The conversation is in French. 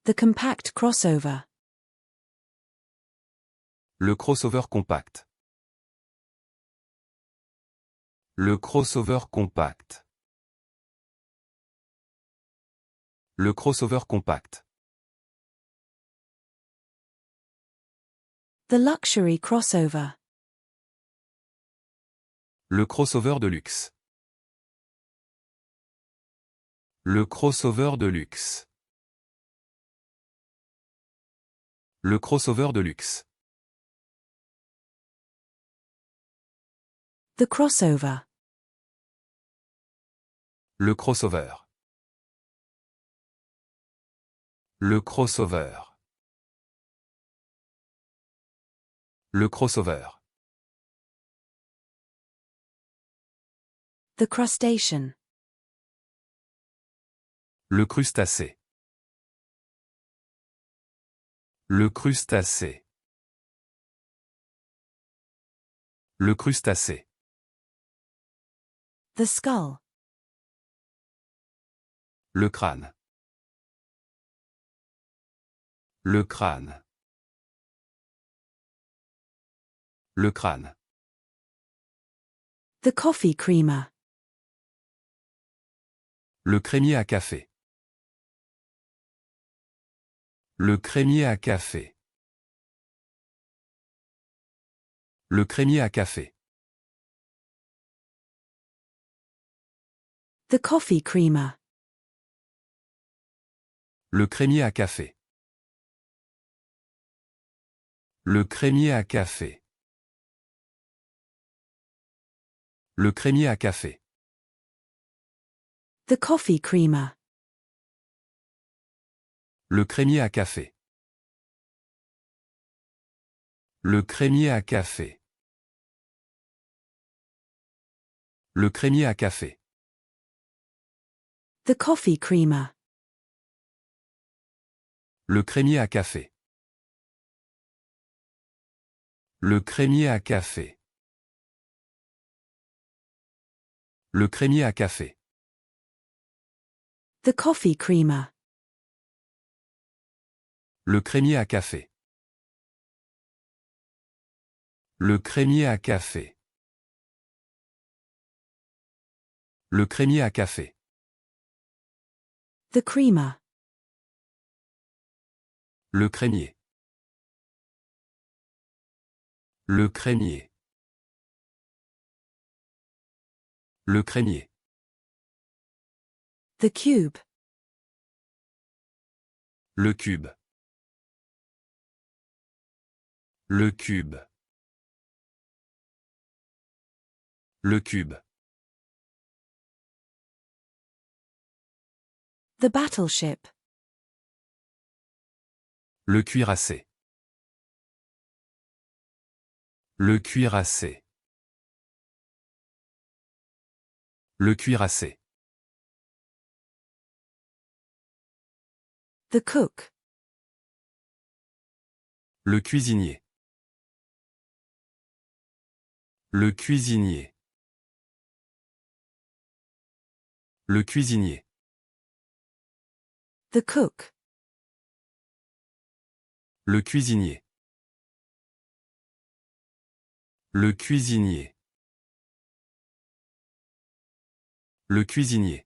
The compact crossover. Le crossover compact. Le crossover compact. Le crossover compact. The luxury crossover. Le crossover de luxe. Le crossover de luxe. Le crossover de luxe. The crossover. Le crossover. Le crossover. Le crossover. The crustacean. Le crustacé. Le crustacé. Le crustacé. The skull. Le crâne. Le crâne. Le crâne. The coffee creamer. Le crémier à café. Le crémier à café. Le crémier à café. The coffee creamer. Le crémier à café. Le crémier à café. Le crémier à café. The coffee creamer. Le crémier à café. Le crémier à café. Le crémier à café. The coffee creamer. Le crémier à café. Le crémier à café. Le crémier à café. The coffee creamer. Le crémier à café. Le crémier à café. Le crémier à café. The creamer. Le crémier. Le crémier. Le crémier. The cube. Le cube. Le cube. Le cube. The battleship. Le cuirassé. Le cuirassé. Le cuirassé. The cook. Le cuisinier. Le cuisinier. Le cuisinier. The cook. Le cuisinier. Le cuisinier. Le cuisinier.